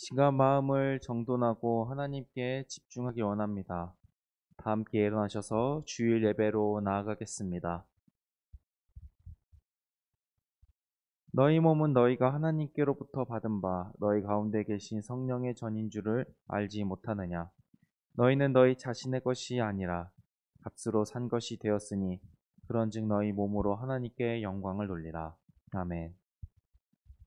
시간 마음을 정돈하고 하나님께 집중하기 원합니다. 다 함께 일어나셔서 주일 예배로 나아가겠습니다. 너희 몸은 너희가 하나님께로부터 받은 바 너희 가운데 계신 성령의 전인 줄을 알지 못하느냐. 너희는 너희 자신의 것이 아니라 값으로 산 것이 되었으니 그런즉 너희 몸으로 하나님께 영광을 돌리라. 아멘.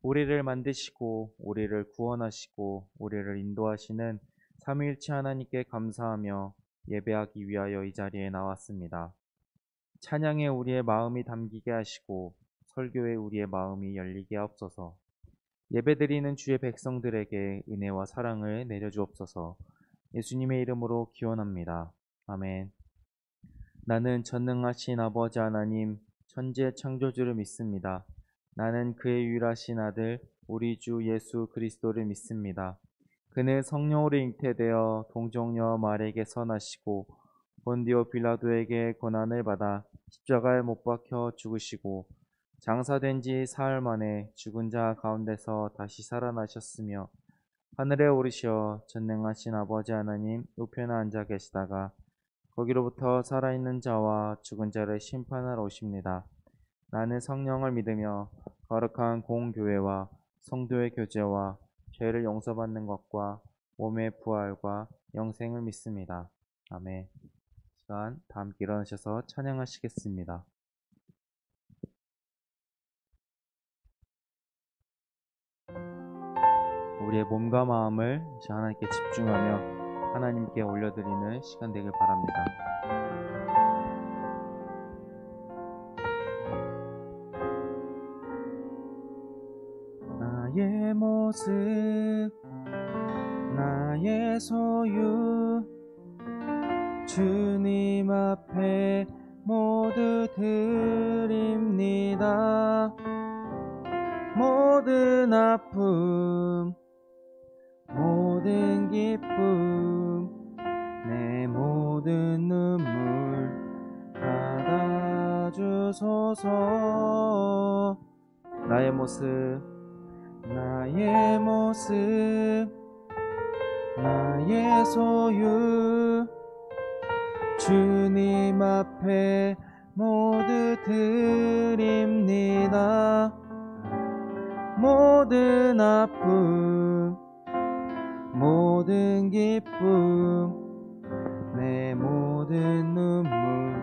우리를 만드시고 우리를 구원하시고 우리를 인도하시는 삼위일체 하나님께 감사하며 예배하기 위하여 이 자리에 나왔습니다. 찬양에 우리의 마음이 담기게 하시고 설교에 우리의 마음이 열리게 하옵소서. 예배드리는 주의 백성들에게 은혜와 사랑을 내려주옵소서. 예수님의 이름으로 기원합니다. 아멘. 나는 전능하신 아버지 하나님 천지의 창조주를 믿습니다. 나는 그의 유일하신 아들 우리 주 예수 그리스도를 믿습니다. 그는 성령으로 잉태되어 동정녀 마리에게 선하시고 본디오 빌라도에게 고난을 받아 십자가에 못 박혀 죽으시고 장사된 지 사흘 만에 죽은 자 가운데서 다시 살아나셨으며 하늘에 오르시어 전능하신 아버지 하나님 우편에 앉아 계시다가 거기로부터 살아있는 자와 죽은 자를 심판하러 오십니다. 나는 성령을 믿으며 거룩한 공교회와 성도의 교제와 죄를 용서받는 것과 몸의 부활과 영생을 믿습니다. 아멘. 시간 다 함께 일어나셔서 찬양하시겠습니다. 우리의 몸과 마음을 하나님께 집중하며 하나님께 올려드리는 시간 되길 바랍니다. 나의 모습 나의 소유 주님 앞에 모두 드립니다. 모든 아픔 모든 기쁨 내 모든 눈물 받아주소서. 나의 모습 나의 소유 주님 앞에 모두 드립니다. 모든 아픔 모든 기쁨 내 모든 눈물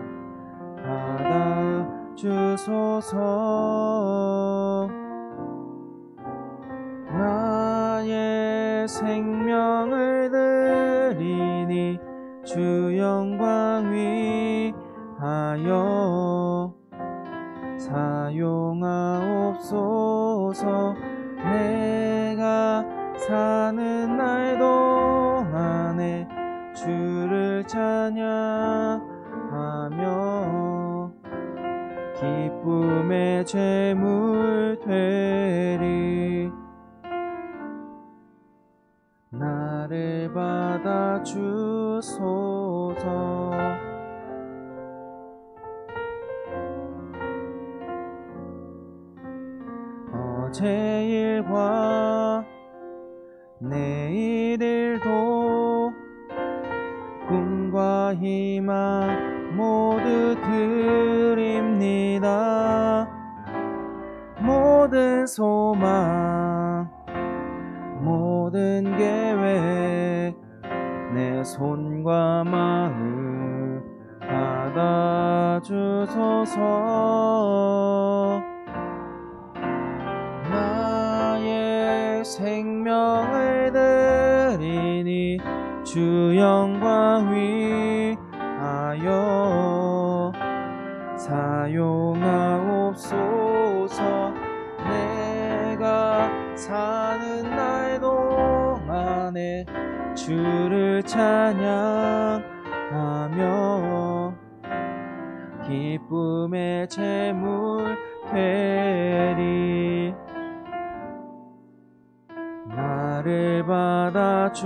받아주소서. 나의 생명을 드리니 주 영광 위하여 사용하옵소서. 내가 사는 날 동안에 주를 찬양하며 기쁨의 제물 되리. 나를 받아주소서. 어제 일과 내일 일도 꿈과 희망 모두 드립니다. 모든 소망 모든 계획 내 손과 마음 받아주소서. 나의 생명을 드리니 주 영광 위하여 사용하옵소서. 내가 사는 날 동안에 주를 찬양하며 기쁨의 제물 되리. 나를 받아주소서.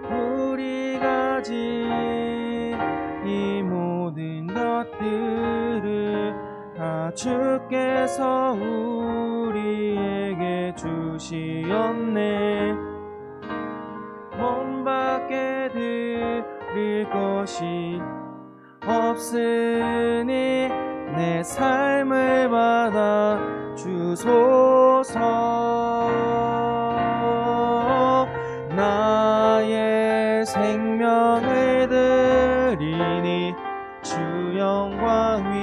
우리 가진 이 모든 것들을 다 주께서 우리에게 주시었네. 몸밖에 드릴 것이 없으니 내 삶을 받아 주소서. 나의 생명을 드리니 주 영광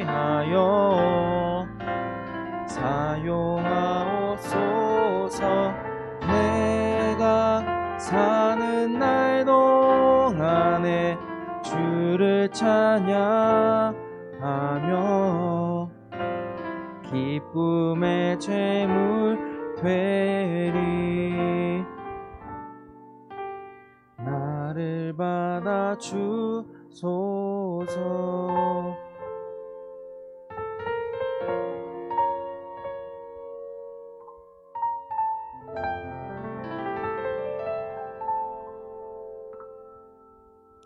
위하여 사용하옵소서. 내가 사는 날 동안에 주를 찬양하며 기쁨의 제물 되리. 나를 받아 주소서.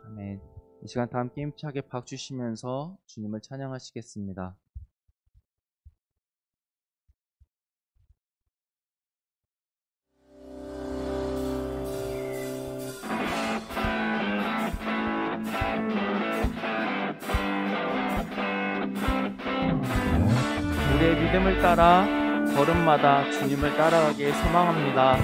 아멘. 이 시간 다 함께 힘차게 박수 치면서 주님을 찬양하시겠습니다. 우리의 믿음을 따라 걸음마다 주님을 따라가길 소망합니다.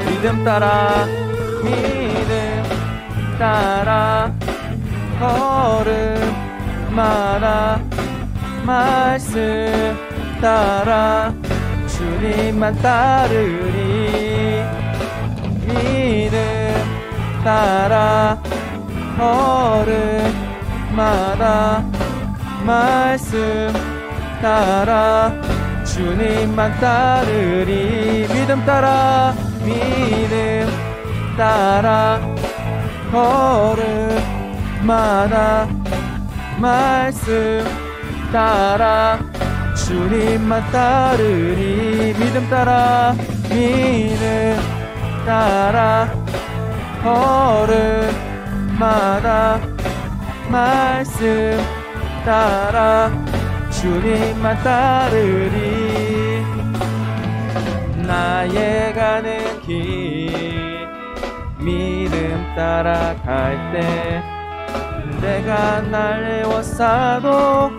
믿음 따라 믿음 따라 걸음마다 말씀 따라 주님만 따르리. 믿음 따라 걸음마다 말씀 따라 주님만 따르리. 믿음 따라 믿음 따라 걸음마다 말씀 따라 주님만 따르리. 믿음 따라 믿음 따라 걸음마다 말씀 따라 주님만 따르리. 나의 가는 길 믿음 따라갈 때 내가 날려왔어도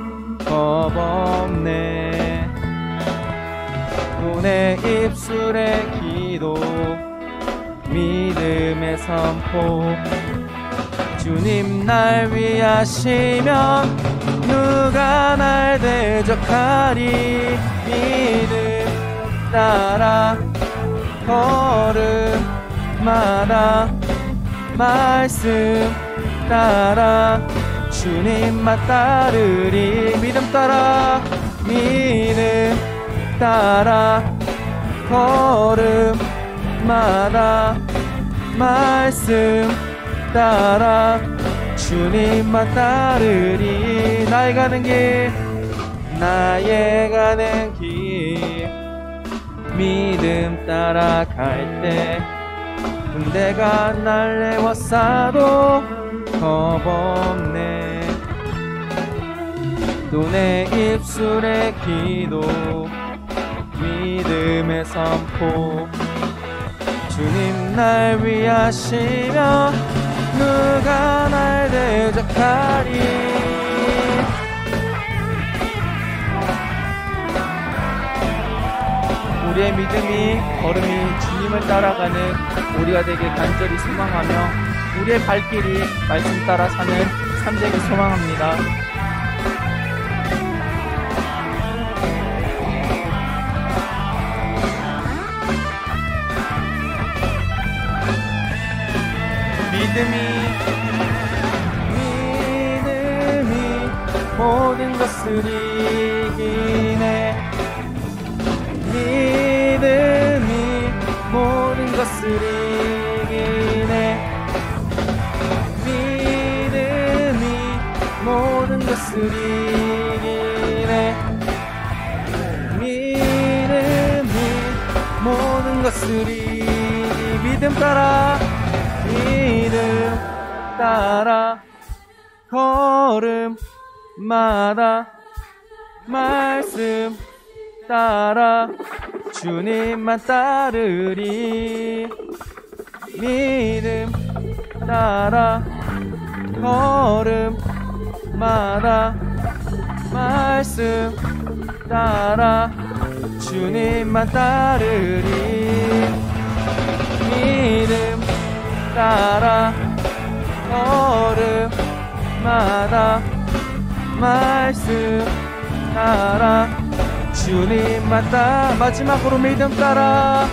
겁없네. 눈에 입술에 기도 믿음의 선포 주님 날 위하시면 누가 날 대적하리. 믿음 따라 걸음마다 말씀 따라 주님만 따르리. 믿음 따라 믿음 따라 걸음마다 말씀 따라 주님만 따르리. 나의 가는 길 나의 가는 길 믿음 따라갈 때 군대가 날려왔어도 겁없네. 눈에 입술에 기도 믿음의 선포 주님 날 위하시며 누가 날 대적하리. 우리의 믿음이 걸음이 주님을 따라가는 우리가 되길 간절히 소망하며 우리의 발길이 말씀 따라 사는 삶 되길 소망합니다. 믿음이 모든 것을 이기네. 믿음이 모든 것을 이기네. 믿음이 모든 것을 이기네. 것들이 믿음 따라 걸음마다 말씀 따라 주님만 따르리. 믿음 따라 걸음마다 말씀 따라 주님만 따르리. 믿음 따라 걸음마다 말씀 따라 주님만 따라 마지막으로 믿음 따라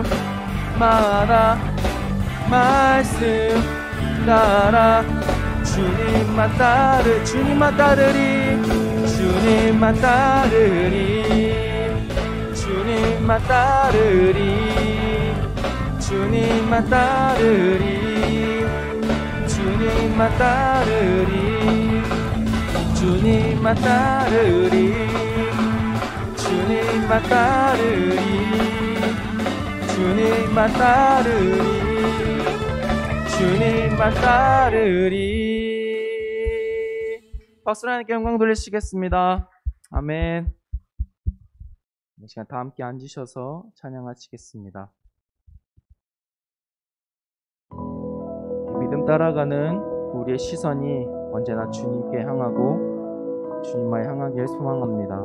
걸음마다 말씀 따라 주님만 따르리. 주님만 따르리. 주님만 따르리. 주님만 따르리. 주님만 따르리. 주님만 따르리. 주님만 따르리. 주님만 따르리. 주님만 따르리. 주님만 따르리. 박수로 하나님께 영광 돌리시겠습니다. 아멘. 이 시간 다 함께 앉으셔서 찬양하시겠습니다. 믿음 따라가는 우리의 시선이 언제나 주님께 향하고 주님만 향하길 소망합니다.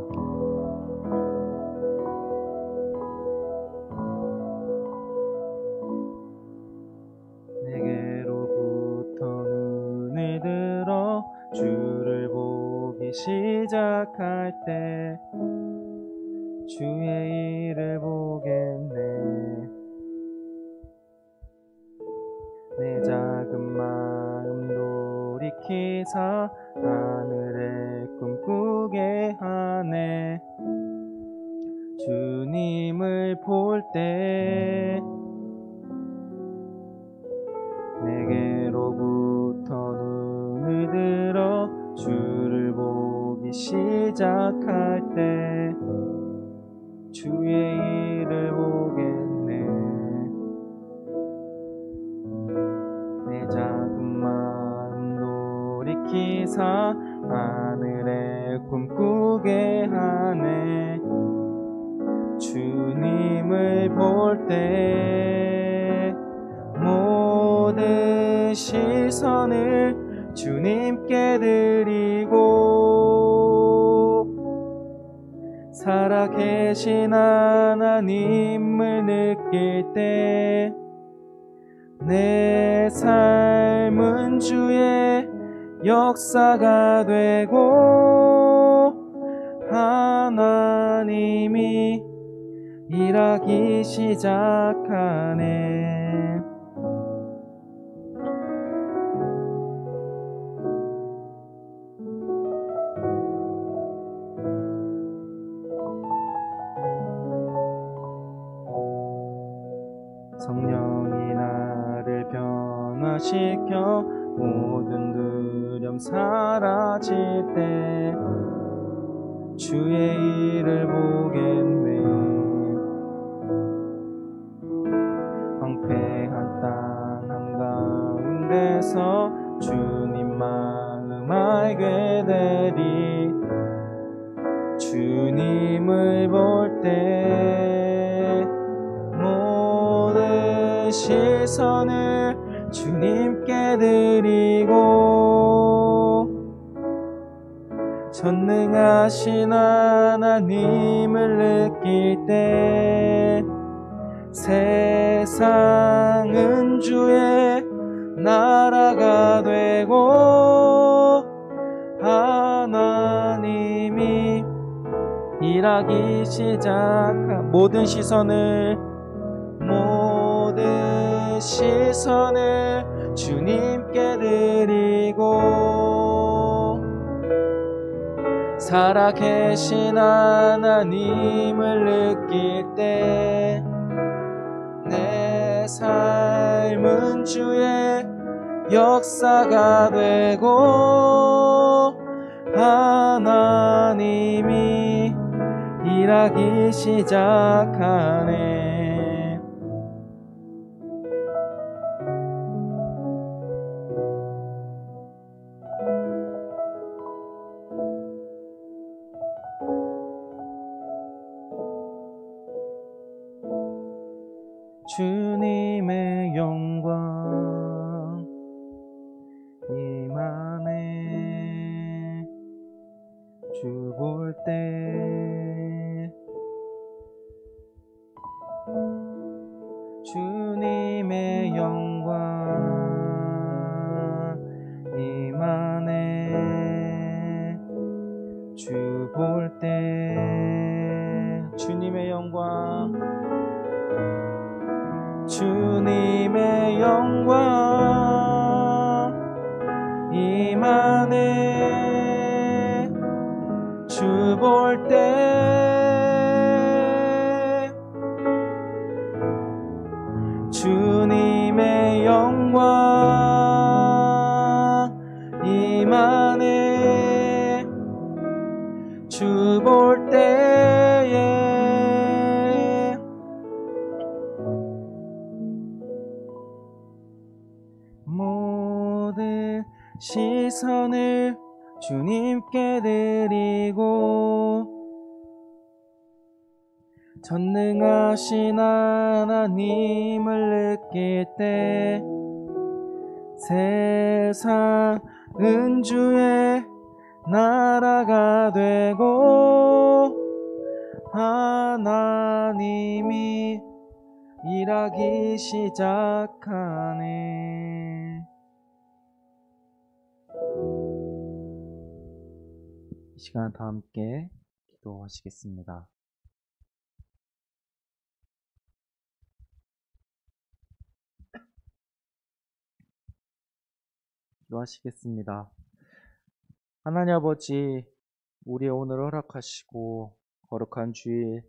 내게로부터 눈을 들어 주를 보기 시작할 때 주의 일을 보겠네. 내 작은 마음 돌이키사 하늘을 꿈꾸게 하네. 주님을 볼 때 내게로부터 눈을 들어 주를 보기 시작할 때 주의 일을 보겠네. 내 작은 마음 돌이키사 하늘에 꿈꾸게 하네. 주님을 볼 때 모든 시선을 주님께 드리고 살아계신 하나님을 느낄 때 내 삶은 주의 역사가 되고 하나님이 일하기 시작하네. 성령이 나를 변화시켜 모든 두려움 사라질 때 주의 일을 보겠네. 황폐한 땅 한가운데서 주님 마음 알게 되리. 주님을 볼 때 모든 시선을 주님께 드리고 전능하신 하나님을 느낄 때 세상은 주의 나라가 되고 하나님이 일하기 시작한 모든 시선을 주님께 드리고 살아계신 하나님을 느낄 때 내 삶은 주의 역사가 되고 하나님이 일하기 시작하네. 주님의 영광 임하네. 주 볼 때 주님의 영광 임하네. 주 볼 때 주님의 영광 주님의 영광 임하네. 주 볼 때 주님의 영광 임하네. 주 볼 때에 모든 시선을 주님께 드리고 전능하신 하나님을 느낄 때 세상은 주의 나라가 되고 하나님이 일하기 시작하네. 이 시간 다 함께 기도하시겠습니다. 기도하시겠습니다. 하나님 아버지, 우리의 오늘 허락하시고 거룩한 주일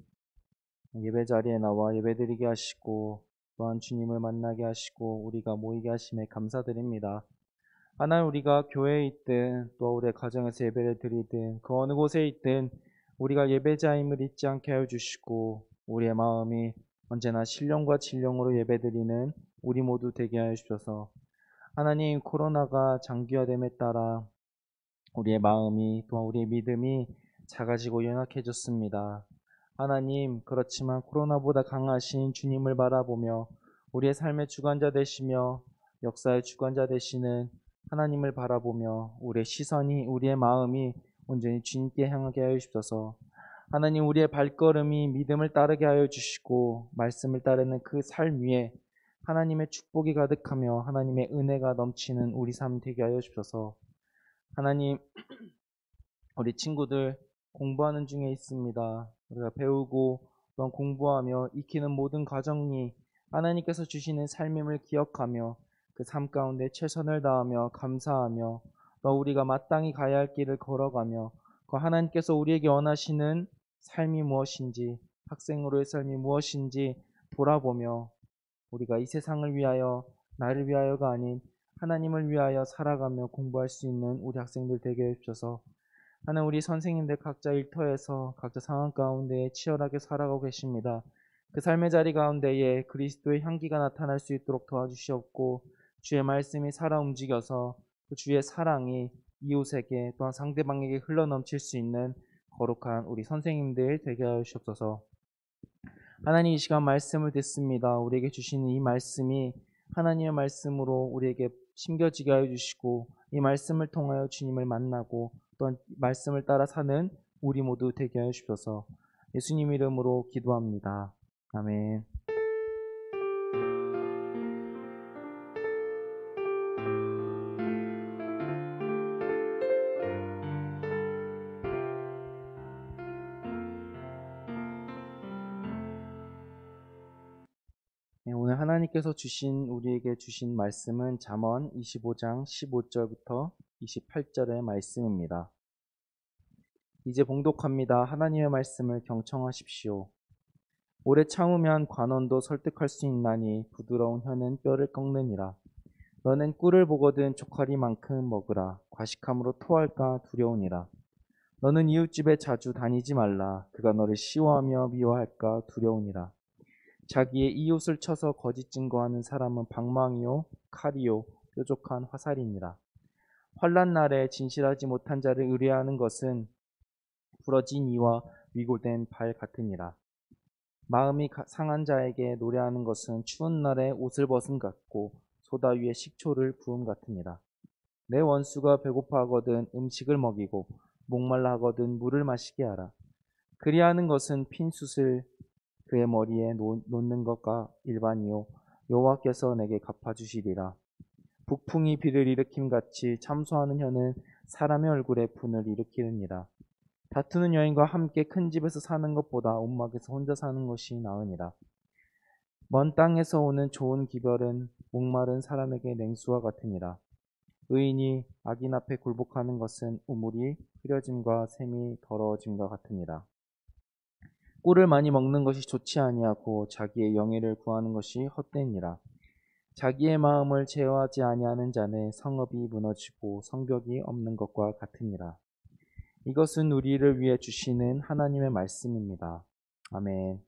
예배 자리에 나와 예배드리게 하시고 또한 주님을 만나게 하시고 우리가 모이게 하심에 감사드립니다. 하나님, 우리가 교회에 있든 또 우리의 가정에서 예배를 드리든 그 어느 곳에 있든 우리가 예배자임을 잊지 않게 하여 주시고 우리의 마음이 언제나 신령과 진령으로 예배드리는 우리 모두 되게 하여 주셔서 하나님, 코로나가 장기화됨에 따라 우리의 마음이 또한 우리의 믿음이 작아지고 연약해졌습니다. 하나님, 그렇지만 코로나보다 강하신 주님을 바라보며 우리의 삶의 주관자 되시며 역사의 주관자 되시는 하나님을 바라보며 우리의 시선이 우리의 마음이 온전히 주님께 향하게 하여 주셔서 하나님, 우리의 발걸음이 믿음을 따르게 하여 주시고 말씀을 따르는 그 삶 위에 하나님의 축복이 가득하며 하나님의 은혜가 넘치는 우리 삶 되게 하여 주셔서 하나님, 우리 친구들 공부하는 중에 있습니다. 우리가 배우고 또한 공부하며 익히는 모든 과정이 하나님께서 주시는 삶임을 기억하며 그 삶 가운데 최선을 다하며 감사하며 또 우리가 마땅히 가야 할 길을 걸어가며 그 하나님께서 우리에게 원하시는 삶이 무엇인지, 학생으로의 삶이 무엇인지 돌아보며 우리가 이 세상을 위하여, 나를 위하여가 아닌 하나님을 위하여 살아가며 공부할 수 있는 우리 학생들 되게 해주셔서 하나님, 우리 선생님들 각자 일터에서 각자 상황 가운데 치열하게 살아가고 계십니다. 그 삶의 자리 가운데에 그리스도의 향기가 나타날 수 있도록 도와주시옵고 주의 말씀이 살아 움직여서 그 주의 사랑이 이웃에게 또한 상대방에게 흘러넘칠 수 있는 거룩한 우리 선생님들 되게 하여 주옵소서. 하나님, 이 시간 말씀을 듣습니다. 우리에게 주시는 이 말씀이 하나님의 말씀으로 우리에게 심겨지게 하여 주시고 이 말씀을 통하여 주님을 만나고 또한 말씀을 따라 사는 우리 모두 되게 하여 주셔서 예수님 이름으로 기도합니다. 아멘. 오늘 하나님께서 우리에게 주신 말씀은 잠언 25장 15절부터 28절의 말씀입니다. 이제 봉독합니다. 하나님의 말씀을 경청하십시오. 오래 참으면 관원도 설득할 수 있나니 부드러운 혀는 뼈를 꺾느니라. 너는 꿀을 보거든 조카리만큼 먹으라. 과식함으로 토할까 두려우니라. 너는 이웃집에 자주 다니지 말라. 그가 너를 시워하며 미워할까 두려우니라. 자기의 이웃을 쳐서 거짓 증거하는 사람은 방망이요 칼이요 뾰족한 화살이니라. 환난 날에 진실하지 못한 자를 의뢰하는 것은 부러진 이와 위골된 발 같으니라. 마음이 상한 자에게 노래하는 것은 추운 날에 옷을 벗음 같고 소다 위에 식초를 부음 같으니라. 내 원수가 배고파하거든 음식을 먹이고 목말라 하거든 물을 마시게 하라. 그리하는 것은 핀 숯을 그의 머리에 놓는 것과 일반이요 여호와께서 내게 갚아주시리라. 북풍이 비를 일으킴 같이 참소하는 혀는 사람의 얼굴에 분을 일으키느니라. 다투는 여인과 함께 큰 집에서 사는 것보다 온막에서 혼자 사는 것이 나으니라. 먼 땅에서 오는 좋은 기별은 목마른 사람에게 냉수와 같으니라. 의인이 악인 앞에 굴복하는 것은 우물이 흐려짐과 샘이 더러워짐과 같으니라. 꿀을 많이 먹는 것이 좋지 아니하고 자기의 영예를 구하는 것이 헛되니라. 자기의 마음을 제어하지 아니하는 자는 성읍이 무너지고 성벽이 없는 것과 같으니라. 이것은 우리를 위해 주시는 하나님의 말씀입니다. 아멘.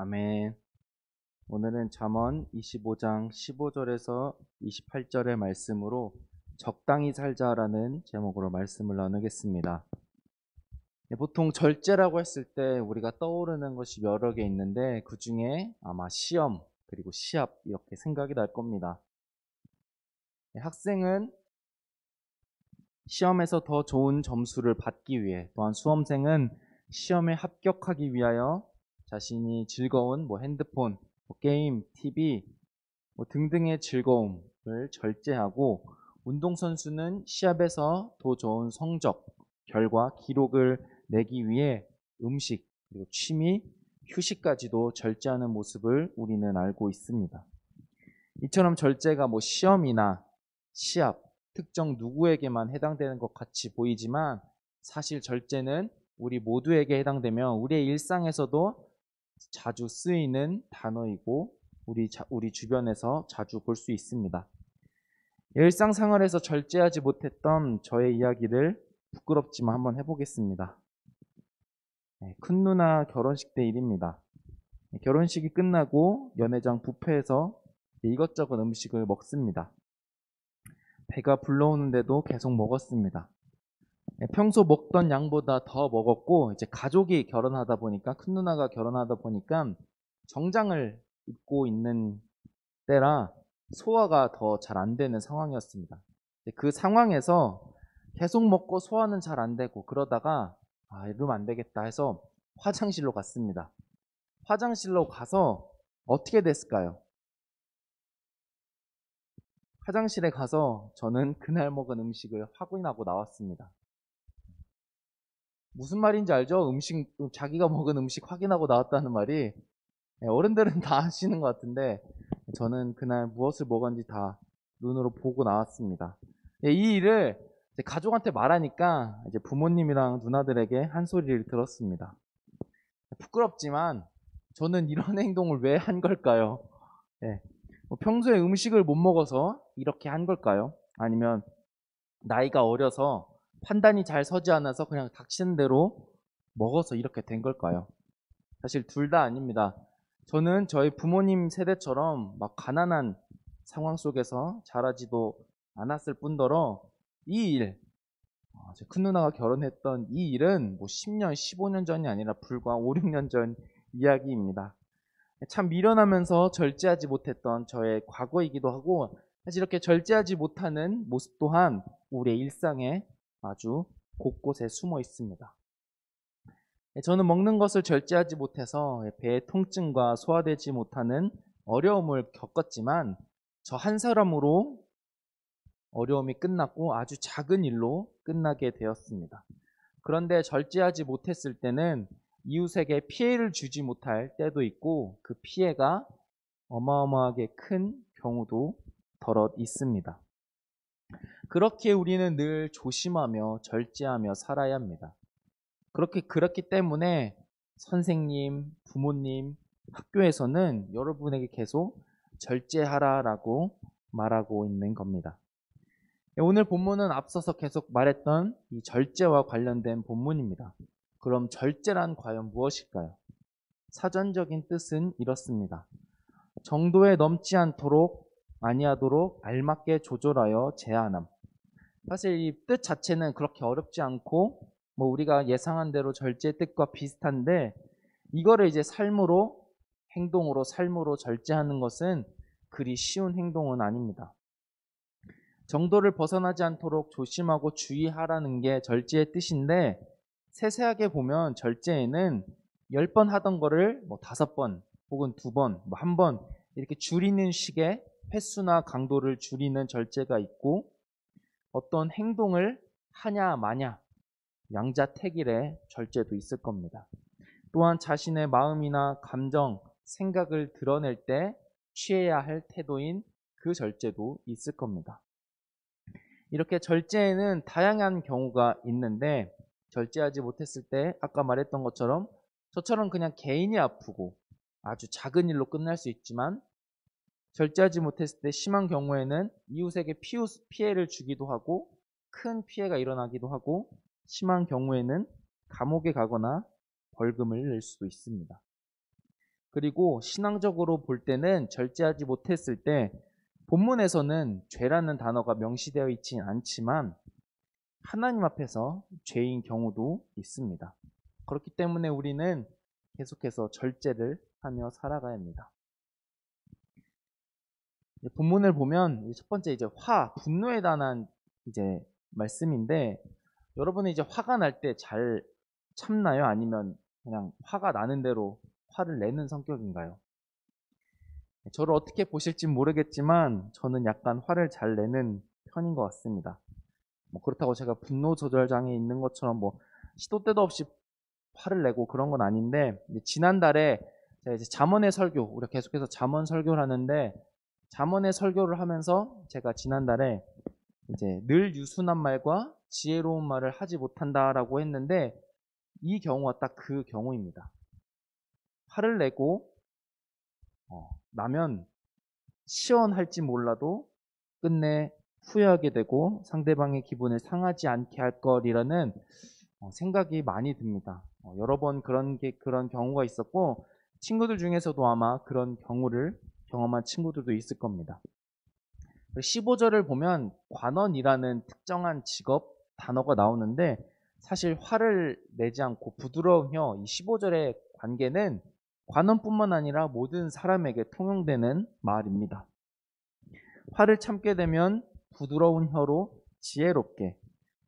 아멘. 오늘은 잠언 25장 15절에서 28절의 말씀으로 적당히 살자라는 제목으로 말씀을 나누겠습니다. 보통 절제라고 했을 때 우리가 떠오르는 것이 여러 개 있는데 그 중에 아마 시험 그리고 시합 이렇게 생각이 날 겁니다. 학생은 시험에서 더 좋은 점수를 받기 위해 또한 수험생은 시험에 합격하기 위하여 자신이 즐거운 핸드폰, 게임, TV 등등의 즐거움을 절제하고 운동선수는 시합에서 더 좋은 성적, 결과, 기록을 내기 위해 음식, 그리고 취미, 휴식까지도 절제하는 모습을 우리는 알고 있습니다. 이처럼 절제가 시험이나 시합, 특정 누구에게만 해당되는 것 같이 보이지만 사실 절제는 우리 모두에게 해당되며 우리의 일상에서도 자주 쓰이는 단어이고 우리 주변에서 자주 볼 수 있습니다. 일상생활에서 절제하지 못했던 저의 이야기를 부끄럽지만 한번 해보겠습니다. 큰 누나 결혼식 때 일입니다. 결혼식이 끝나고 연회장 뷔페에서 이것저것 음식을 먹습니다. 배가 불러오는데도 계속 먹었습니다. 평소 먹던 양보다 더 먹었고, 이제 가족이 결혼하다 보니까, 큰 누나가 결혼하다 보니까 정장을 입고 있는 때라 소화가 더 잘 안 되는 상황이었습니다. 그 상황에서 계속 먹고 소화는 잘 안 되고 그러다가 이러면 안 되겠다 해서 화장실로 갔습니다. 화장실로 가서 어떻게 됐을까요? 화장실에 가서 저는 그날 먹은 음식을 확인하고 나왔습니다. 무슨 말인지 알죠? 자기가 먹은 음식 확인하고 나왔다는 말이 어른들은 다 아시는 것 같은데 저는 그날 무엇을 먹었는지 다 눈으로 보고 나왔습니다. 이 일을 이제 가족한테 말하니까 이제 부모님이랑 누나들에게 한 소리를 들었습니다. 부끄럽지만 저는 이런 행동을 왜 한 걸까요? 예, 평소에 음식을 못 먹어서 이렇게 한 걸까요? 아니면 나이가 어려서 판단이 잘 서지 않아서 그냥 닥치는 대로 먹어서 이렇게 된 걸까요? 사실 둘 다 아닙니다. 저는 저희 부모님 세대처럼 막 가난한 상황 속에서 자라지도 않았을 뿐더러 이 일, 제 큰 누나가 결혼했던 이 일은 뭐 10년, 15년 전이 아니라 불과 5, 6년 전 이야기입니다. 참 미련하면서 절제하지 못했던 저의 과거이기도 하고 사실 이렇게 절제하지 못하는 모습 또한 우리의 일상에 아주 곳곳에 숨어 있습니다. 저는 먹는 것을 절제하지 못해서 배의 통증과 소화되지 못하는 어려움을 겪었지만 저 한 사람으로 어려움이 끝났고 아주 작은 일로 끝나게 되었습니다. 그런데 절제하지 못했을 때는 이웃에게 피해를 주지 못할 때도 있고 그 피해가 어마어마하게 큰 경우도 더럿 있습니다. 그렇게 우리는 늘 조심하며 절제하며 살아야 합니다. 그렇기 때문에 선생님, 부모님, 학교에서는 여러분에게 계속 절제하라라고 말하고 있는 겁니다. 오늘 본문은 앞서서 계속 말했던 이 절제와 관련된 본문입니다. 그럼 절제란 과연 무엇일까요? 사전적인 뜻은 이렇습니다. 정도에 넘지 않도록 아니하도록 알맞게 조절하여 제한함. 사실 이 뜻 자체는 그렇게 어렵지 않고 뭐 우리가 예상한 대로 절제의 뜻과 비슷한데 이거를 이제 행동으로 삶으로 절제하는 것은 그리 쉬운 행동은 아닙니다. 정도를 벗어나지 않도록 조심하고 주의하라는 게 절제의 뜻인데 세세하게 보면 절제에는 10번 하던 거를 뭐 5번 혹은 2번, 뭐 1번 이렇게 줄이는 식의 횟수나 강도를 줄이는 절제가 있고 어떤 행동을 하냐 마냐 양자택일의 절제도 있을 겁니다. 또한 자신의 마음이나 감정, 생각을 드러낼 때 취해야 할 태도인 그 절제도 있을 겁니다. 이렇게 절제에는 다양한 경우가 있는데 절제하지 못했을 때 아까 말했던 것처럼 저처럼 그냥 개인이 아프고 아주 작은 일로 끝날 수 있지만 절제하지 못했을 때 심한 경우에는 이웃에게 피해를 주기도 하고 큰 피해가 일어나기도 하고 심한 경우에는 감옥에 가거나 벌금을 낼 수도 있습니다. 그리고 신앙적으로 볼 때는 절제하지 못했을 때 본문에서는 죄라는 단어가 명시되어 있진 않지만 하나님 앞에서 죄인 경우도 있습니다. 그렇기 때문에 우리는 계속해서 절제를 하며 살아가야 합니다. 본문을 보면 첫 번째 이제 분노에 관한 이제 말씀인데 여러분은 이제 화가 날 때 잘 참나요? 아니면 그냥 화가 나는 대로 화를 내는 성격인가요? 저를 어떻게 보실지 모르겠지만 저는 약간 화를 잘 내는 편인 것 같습니다. 뭐 그렇다고 제가 분노 조절 장애 있는 것처럼 뭐 시도 때도 없이 화를 내고 그런 건 아닌데 지난달에 제가 이제 잠언의 설교 우리가 계속해서 잠언 설교를 하는데 잠언의 설교를 하면서 제가 지난달에 이제 늘 유순한 말과 지혜로운 말을 하지 못한다라고 했는데 이 경우가 딱 그 경우입니다. 화를 내고 나면 시원할지 몰라도 끝내 후회하게 되고 상대방의 기분을 상하지 않게 할 거리라는 생각이 많이 듭니다. 여러 번 그런 경우가 있었고 친구들 중에서도 아마 그런 경우를 경험한 친구들도 있을 겁니다. 15절을 보면 관원이라는 특정한 직업 단어가 나오는데 사실 화를 내지 않고 부드러운 혀, 이 15절의 관계는 관원뿐만 아니라 모든 사람에게 통용되는 말입니다. 화를 참게 되면 부드러운 혀로 지혜롭게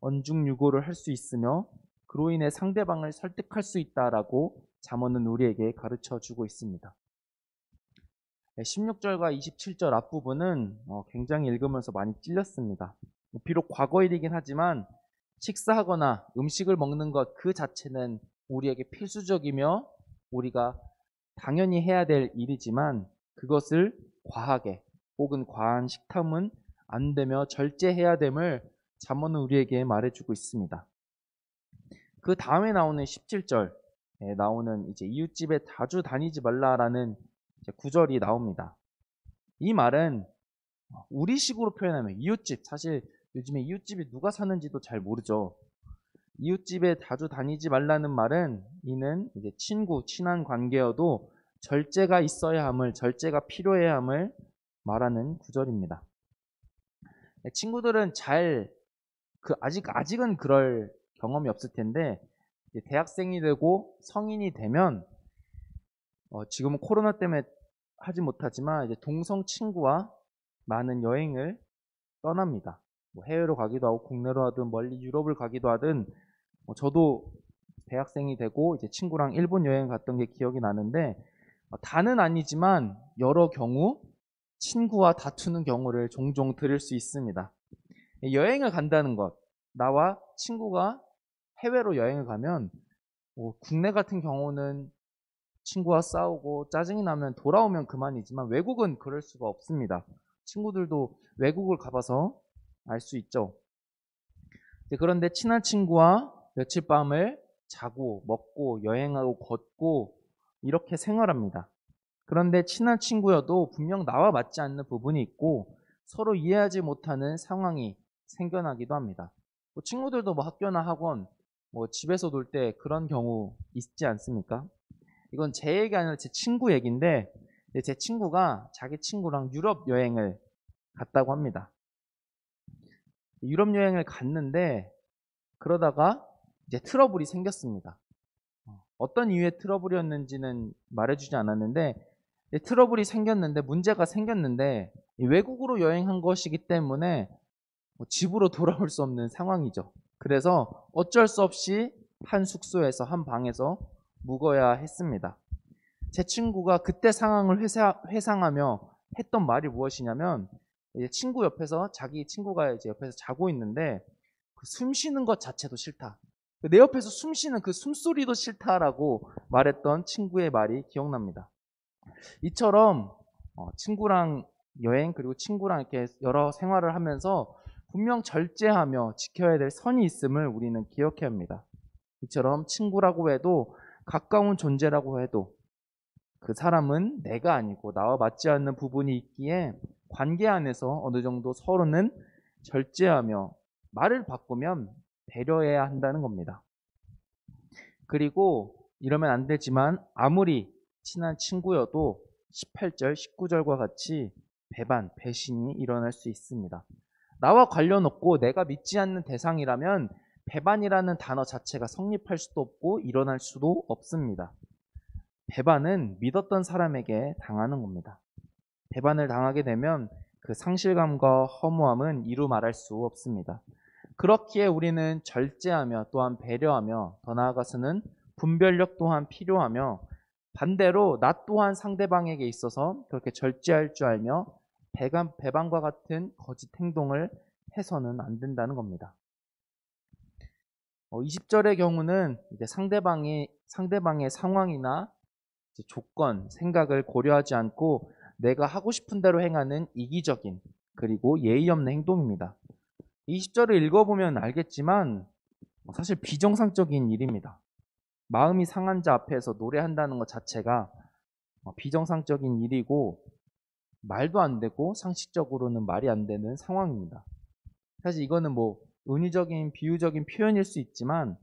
언중유고를 할 수 있으며 그로 인해 상대방을 설득할 수 있다라고 잠언은 우리에게 가르쳐 주고 있습니다. 16절과 27절 앞부분은 굉장히 읽으면서 많이 찔렸습니다. 비록 과거 일이긴 하지만 식사하거나 음식을 먹는 것 그 자체는 우리에게 필수적이며 우리가 당연히 해야 될 일이지만 그것을 과하게 혹은 과한 식탐은 안 되며 절제해야 됨을 잠언은 우리에게 말해주고 있습니다. 그 다음에 나오는 17절에 나오는 이제 이웃집에 자주 다니지 말라라는 구절이 나옵니다. 이 말은 우리식으로 표현하면 이웃집, 사실 요즘에 이웃집이 누가 사는지도 잘 모르죠. 이웃집에 자주 다니지 말라는 말은 이는 이제 친구, 친한 관계여도 절제가 있어야 함을, 절제가 필요해야 함을 말하는 구절입니다. 친구들은 아직은 그럴 경험이 없을 텐데 대학생이 되고 성인이 되면 지금은 코로나 때문에 하지 못하지만 이제 동성 친구와 많은 여행을 떠납니다. 해외로 가기도 하고 국내로 하든 멀리 유럽을 가기도 하든 저도 대학생이 되고 이제 친구랑 일본 여행 갔던 게 기억이 나는데 다는 아니지만 여러 경우 친구와 다투는 경우를 종종 들을 수 있습니다. 여행을 간다는 것, 나와 친구가 해외로 여행을 가면 국내 같은 경우는 친구와 싸우고 짜증이 나면 돌아오면 그만이지만 외국은 그럴 수가 없습니다. 친구들도 외국을 가봐서 알 수 있죠. 그런데 친한 친구와 며칠 밤을 자고 먹고 여행하고 걷고 이렇게 생활합니다. 그런데 친한 친구여도 분명 나와 맞지 않는 부분이 있고 서로 이해하지 못하는 상황이 생겨나기도 합니다. 친구들도 학교나 학원, 집에서 놀 때 그런 경우 있지 않습니까? 이건 제 얘기 아니라 제 친구 얘기인데 제 친구가 자기 친구랑 유럽 여행을 갔다고 합니다. 유럽 여행을 갔는데 그러다가 이제 트러블이 생겼습니다. 어떤 이유의 트러블이었는지는 말해주지 않았는데 트러블이 생겼는데 문제가 생겼는데 외국으로 여행한 것이기 때문에 집으로 돌아올 수 없는 상황이죠. 그래서 어쩔 수 없이 한 숙소에서 한 방에서 묵어야 했습니다. 제 친구가 그때 상황을 회상하며 했던 말이 무엇이냐면 이제 친구 옆에서 자기 친구가 이제 옆에서 자고 있는데 숨 쉬는 것 자체도 싫다. 내 옆에서 숨 쉬는 그 숨소리도 싫다라고 말했던 친구의 말이 기억납니다. 이처럼 친구랑 여행 그리고 친구랑 이렇게 여러 생활을 하면서 분명 절제하며 지켜야 될 선이 있음을 우리는 기억해야 합니다. 이처럼 친구라고 해도 가까운 존재라고 해도 그 사람은 내가 아니고 나와 맞지 않는 부분이 있기에 관계 안에서 어느 정도 서로는 절제하며 말을 바꾸면 배려해야 한다는 겁니다. 그리고 이러면 안 되지만 아무리 친한 친구여도 18절, 19절과 같이 배반, 배신이 일어날 수 있습니다. 나와 관련 없고 내가 믿지 않는 대상이라면 배반이라는 단어 자체가 성립할 수도 없고 일어날 수도 없습니다. 배반은 믿었던 사람에게 당하는 겁니다. 배반을 당하게 되면 그 상실감과 허무함은 이루 말할 수 없습니다. 그렇기에 우리는 절제하며 또한 배려하며 더 나아가서는 분별력 또한 필요하며 반대로 나 또한 상대방에게 있어서 그렇게 절제할 줄 알며 배반과 같은 거짓 행동을 해서는 안 된다는 겁니다. 20절의 경우는 이제 상대방의 상황이나 이제 조건, 생각을 고려하지 않고 내가 하고 싶은 대로 행하는 이기적인 그리고 예의 없는 행동입니다. 20절을 읽어보면 알겠지만 사실 비정상적인 일입니다. 마음이 상한 자 앞에서 노래한다는 것 자체가 비정상적인 일이고 말도 안 되고 상식적으로는 말이 안 되는 상황입니다. 사실 이거는 은유적인 비유적인 표현일 수 있지만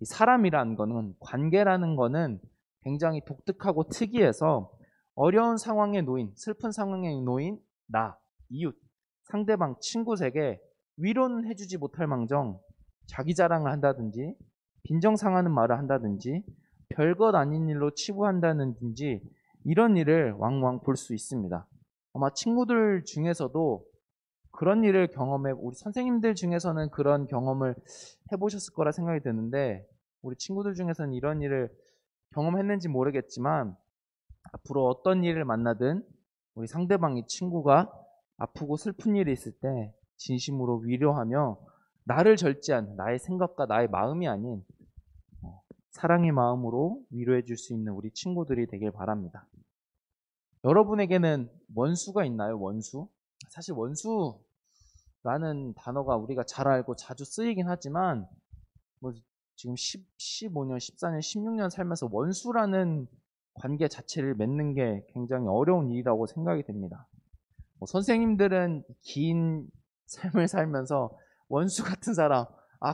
사람이라는 거는 관계라는 거는 굉장히 독특하고 특이해서 어려운 상황에 놓인 슬픈 상황에 놓인 나, 이웃 상대방 친구에게 위로는 해주지 못할 망정 자기 자랑을 한다든지 빈정상하는 말을 한다든지 별것 아닌 일로 치부한다든지 이런 일을 왕왕 볼 수 있습니다. 아마 친구들 중에서도 그런 일을 우리 선생님들 중에서는 그런 경험을 해보셨을 거라 생각이 드는데 우리 친구들 중에서는 이런 일을 경험했는지 모르겠지만 앞으로 어떤 일을 만나든 우리 상대방의 친구가 아프고 슬픈 일이 있을 때 진심으로 위로하며 나를 절제한 나의 생각과 나의 마음이 아닌 사랑의 마음으로 위로해 줄 수 있는 우리 친구들이 되길 바랍니다. 여러분에게는 원수가 있나요? 원수? 사실 원수라는 단어가 우리가 잘 알고 자주 쓰이긴 하지만 뭐 지금 15년, 14년, 16년 살면서 원수라는 관계 자체를 맺는 게 굉장히 어려운 일이라고 생각이 됩니다. 선생님들은 긴 삶을 살면서 원수 같은 사람,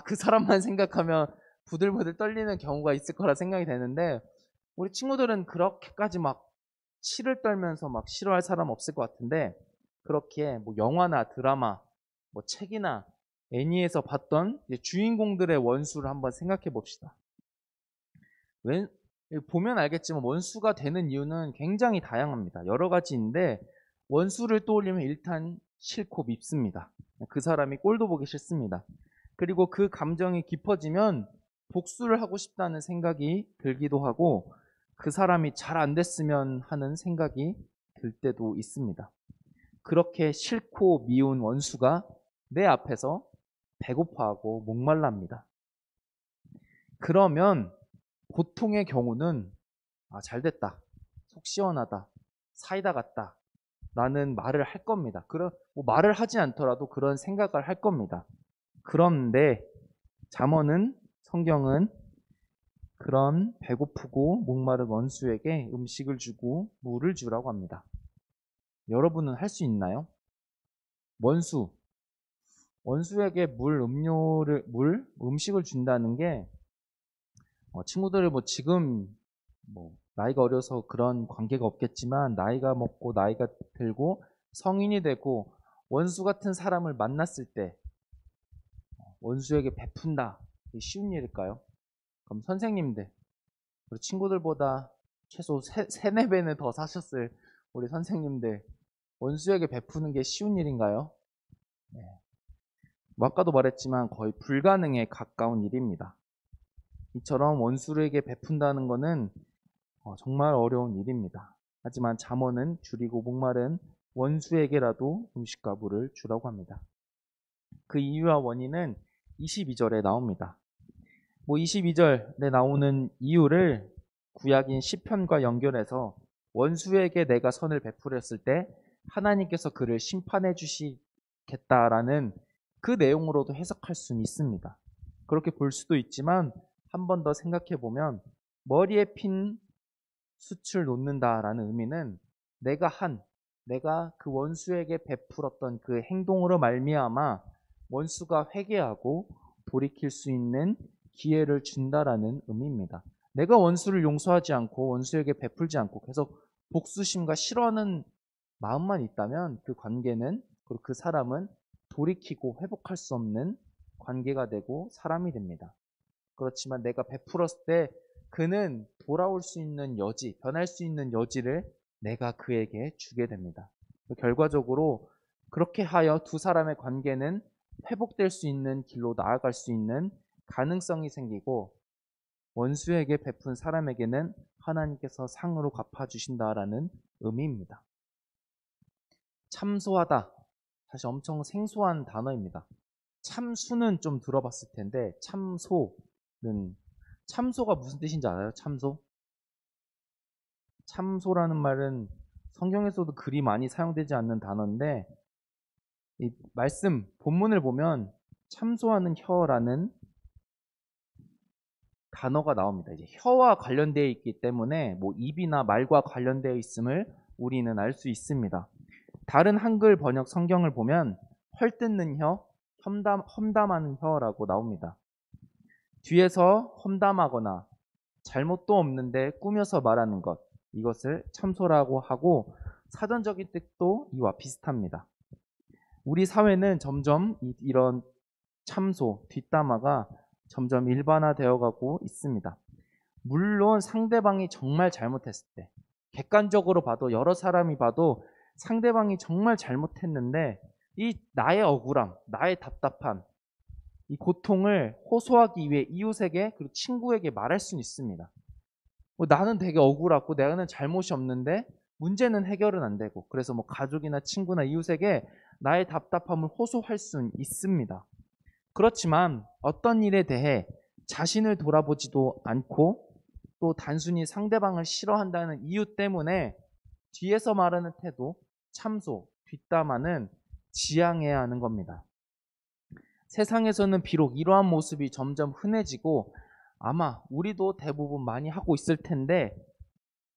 그 사람만 생각하면 부들부들 떨리는 경우가 있을 거라 생각이 되는데 우리 친구들은 그렇게까지 막 치를 떨면서 막 싫어할 사람 없을 것 같은데 그렇게 뭐 영화나 드라마, 뭐 책이나 애니에서 봤던 주인공들의 원수를 한번 생각해 봅시다. 보면 알겠지만 원수가 되는 이유는 굉장히 다양합니다. 여러 가지인데 원수를 떠올리면 일단 싫고 밉습니다. 그 사람이 꼴도 보기 싫습니다. 그리고 그 감정이 깊어지면 복수를 하고 싶다는 생각이 들기도 하고 그 사람이 잘 안 됐으면 하는 생각이 들 때도 있습니다. 그렇게 싫고 미운 원수가 내 앞에서 배고파하고 목말랍니다. 그러면 보통의 경우는 잘 됐다, 속 시원하다, 사이다 같다 라는 말을 할 겁니다. 말을 하지 않더라도 그런 생각을 할 겁니다. 그런데 성경은 그런 배고프고 목마른 원수에게 음식을 주고 물을 주라고 합니다. 여러분은 할 수 있나요? 원수에게 음식을 준다는 게 친구들을 지금 나이가 어려서 그런 관계가 없겠지만 나이가 먹고 나이가 들고 성인이 되고 원수 같은 사람을 만났을 때 원수에게 베푼다. 이게 쉬운 일일까요? 그럼 선생님들, 우리 친구들보다 최소 3-4배는 더 사셨을 우리 선생님들, 원수에게 베푸는 게 쉬운 일인가요? 네. 아까도 말했지만 거의 불가능에 가까운 일입니다. 이처럼 원수에게 베푼다는 것은 정말 어려운 일입니다. 하지만 잠언은 줄이고 목마른 원수에게라도 음식과 물을 주라고 합니다. 그 이유와 원인은 22절에 나옵니다. 22절에 나오는 이유를 구약인 시편과 연결해서 원수에게 내가 선을 베풀었을 때 하나님께서 그를 심판해 주시겠다라는 그 내용으로도 해석할 수는 있습니다. 그렇게 볼 수도 있지만 한 번 더 생각해 보면 머리에 핀 숯을 놓는다라는 의미는 내가 그 원수에게 베풀었던 그 행동으로 말미암아 원수가 회개하고 돌이킬 수 있는 기회를 준다라는 의미입니다. 내가 원수를 용서하지 않고 원수에게 베풀지 않고 계속 복수심과 싫어하는 마음만 있다면 그 관계는 그리고 그 사람은 돌이키고 회복할 수 없는 관계가 되고 사람이 됩니다. 그렇지만 내가 베풀었을 때 그는 돌아올 수 있는 여지, 변할 수 있는 여지를 내가 그에게 주게 됩니다. 결과적으로 그렇게 하여 두 사람의 관계는 회복될 수 있는 길로 나아갈 수 있는 가능성이 생기고 원수에게 베푼 사람에게는 하나님께서 상으로 갚아주신다라는 의미입니다. 참소하다. 사실 엄청 생소한 단어입니다. 참수는 좀 들어봤을 텐데 참소가 무슨 뜻인지 알아요? 참소라는 말은 성경에서도 그리 많이 사용되지 않는 단어인데 이 본문을 보면 참소하는 혀라는 단어가 나옵니다. 이제 혀와 관련되어 있기 때문에 입이나 말과 관련되어 있음을 우리는 알 수 있습니다. 다른 한글 번역 성경을 보면 헐뜯는 혀, 험담하는 혀라고 나옵니다. 뒤에서 험담하거나 잘못도 없는데 꾸며서 말하는 것, 이것을 참소라고 하고 사전적인 뜻도 이와 비슷합니다. 우리 사회는 점점 이런 참소, 뒷담화가 점점 일반화되어 가고 있습니다. 물론 상대방이 정말 잘못했을 때, 객관적으로 봐도 여러 사람이 봐도 상대방이 정말 잘못했는데 이 나의 억울함, 나의 답답함, 이 고통을 호소하기 위해 이웃에게 그리고 친구에게 말할 수는 있습니다. 나는 되게 억울하고 내가는 잘못이 없는데 문제는 해결은 안 되고, 그래서 가족이나 친구나 이웃에게 나의 답답함을 호소할 수는 있습니다. 그렇지만 어떤 일에 대해 자신을 돌아보지도 않고 또 단순히 상대방을 싫어한다는 이유 때문에 뒤에서 말하는 태도, 참소, 뒷담화는 지양해야 하는 겁니다. 세상에서는 비록 이러한 모습이 점점 흔해지고 아마 우리도 대부분 많이 하고 있을 텐데,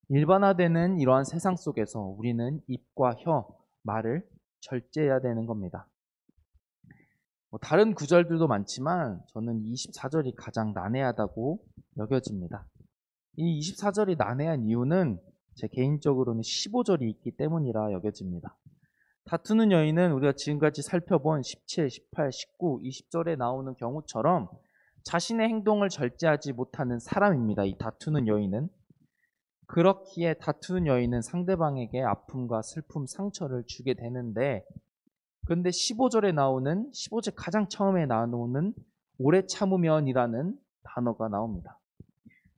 일반화되는 이러한 세상 속에서 우리는 입과 혀, 말을 절제해야 되는 겁니다. 다른 구절들도 많지만 저는 24절이 가장 난해하다고 여겨집니다. 이 24절이 난해한 이유는 제 개인적으로는 15절이 있기 때문이라 여겨집니다. 다투는 여인은 우리가 지금까지 살펴본 17, 18, 19, 20절에 나오는 경우처럼 자신의 행동을 절제하지 못하는 사람입니다. 이 다투는 여인은. 그렇기에 다투는 여인은 상대방에게 아픔과 슬픔, 상처를 주게 되는데, 그런데 15절에 나오는, 15절 가장 처음에 나오는 오래 참으면이라는 단어가 나옵니다.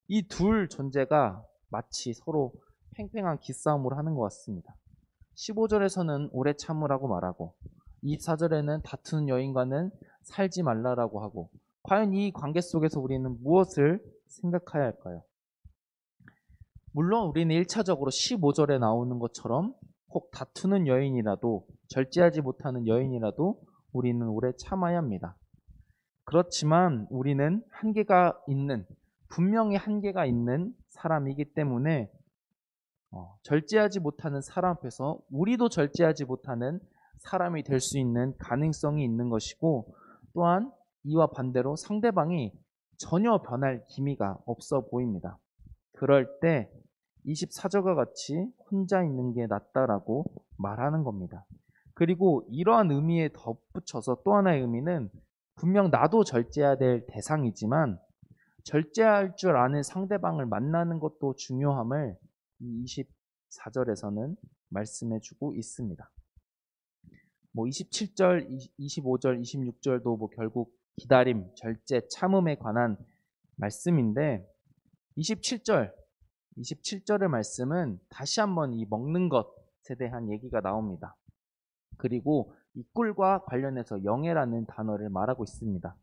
이 둘 존재가 마치 서로 팽팽한 기싸움을 하는 것 같습니다. 15절에서는 오래 참으라고 말하고 24절에는 다투는 여인과는 살지 말라라고 하고, 과연 이 관계 속에서 우리는 무엇을 생각해야 할까요? 물론 우리는 1차적으로 15절에 나오는 것처럼 꼭 다투는 여인이라도, 절제하지 못하는 여인이라도 우리는 오래 참아야 합니다. 그렇지만 우리는 분명히 한계가 있는 사람이기 때문에 절제하지 못하는 사람 앞에서 우리도 절제하지 못하는 사람이 될 수 있는 가능성이 있는 것이고, 또한 이와 반대로 상대방이 전혀 변할 기미가 없어 보입니다. 그럴 때 24절과 같이 혼자 있는 게 낫다라고 말하는 겁니다. 그리고 이러한 의미에 덧붙여서 또 하나의 의미는, 분명 나도 절제해야 될 대상이지만 절제할 줄 아는 상대방을 만나는 것도 중요함을 이 24절에서는 말씀해 주고 있습니다. 27절, 25절, 26절도 결국 기다림, 절제, 참음에 관한 말씀인데, 27절의 말씀은 다시 한번 이 먹는 것에 대한 얘기가 나옵니다. 그리고 이 꿀과 관련해서 영예라는 단어를 말하고 있습니다.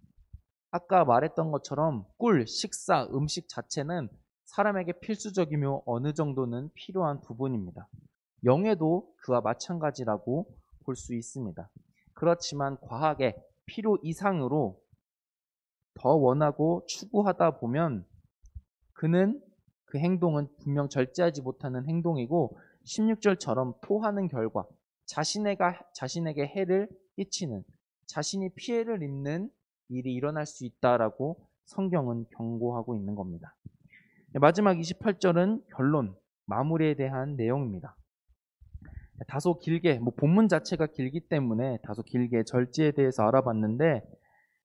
아까 말했던 것처럼 꿀, 식사, 음식 자체는 사람에게 필수적이며 어느 정도는 필요한 부분입니다. 영예도 그와 마찬가지라고 볼 수 있습니다. 그렇지만 과하게 필요 이상으로 더 원하고 추구하다 보면 그 행동은 분명 절제하지 못하는 행동이고, 16절처럼 토하는 결과 자신에게 해를 끼치는, 자신이 피해를 입는 일이 일어날 수 있다라고 성경은 경고하고 있는 겁니다. 마지막 28절은 결론, 마무리에 대한 내용입니다. 다소 길게, 본문 자체가 길기 때문에 다소 길게 절제에 대해서 알아봤는데,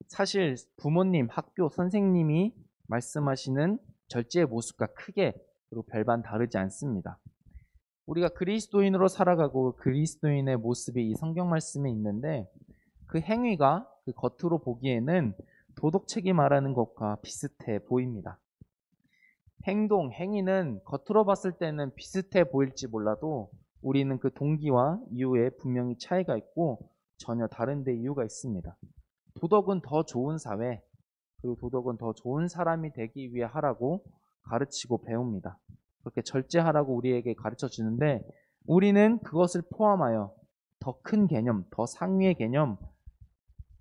사실 부모님, 학교, 선생님이 말씀하시는 절제의 모습과 크게 그리고 별반 다르지 않습니다. 우리가 그리스도인으로 살아가고 그리스도인의 모습이 이 성경 말씀에 있는데, 그 행위가 그 겉으로 보기에는 도덕책이 말하는 것과 비슷해 보입니다. 행위는 겉으로 봤을 때는 비슷해 보일지 몰라도 우리는 그 동기와 이유에 분명히 차이가 있고 전혀 다른 데 이유가 있습니다. 도덕은 더 좋은 사회, 그리고 도덕은 더 좋은 사람이 되기 위해 하라고 가르치고 배웁니다. 그렇게 절제하라고 우리에게 가르쳐 주는데, 우리는 그것을 포함하여 더 큰 개념, 더 상위의 개념,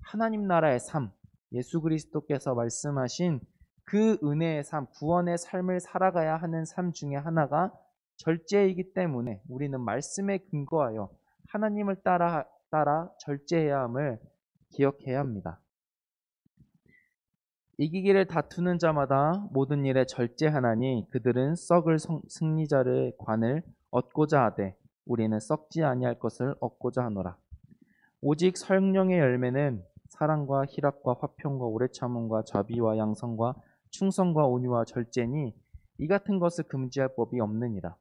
하나님 나라의 삶, 예수 그리스도께서 말씀하신 그 은혜의 삶, 구원의 삶을 살아가야 하는 삶 중에 하나가 절제이기 때문에 우리는 말씀에 근거하여 하나님을 따라 절제해야 함을 기억해야 합니다. 이기기를 다투는 자마다 모든 일에 절제하나니 그들은 썩을 승리자의 관을 얻고자 하되 우리는 썩지 아니할 것을 얻고자 하노라. 오직 성령의 열매는 사랑과 희락과 화평과 오래 참음과 자비와 양선과 충성과 온유와 절제니 이 같은 것을 금지할 법이 없느니라.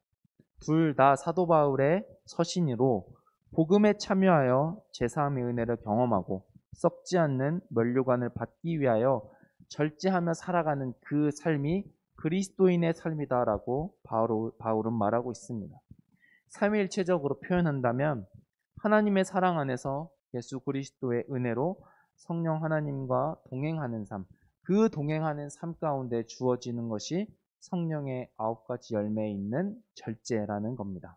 둘 다 사도 바울의 서신으로 복음에 참여하여 제사함의 은혜를 경험하고 썩지 않는 면류관을 받기 위하여 절제하며 살아가는 그 삶이 그리스도인의 삶이다라고 바울은 말하고 있습니다. 삼위일체적으로 표현한다면 하나님의 사랑 안에서 예수 그리스도의 은혜로 성령 하나님과 동행하는 삶, 그 동행하는 삶 가운데 주어지는 것이 성령의 9가지 열매에 있는 절제라는 겁니다.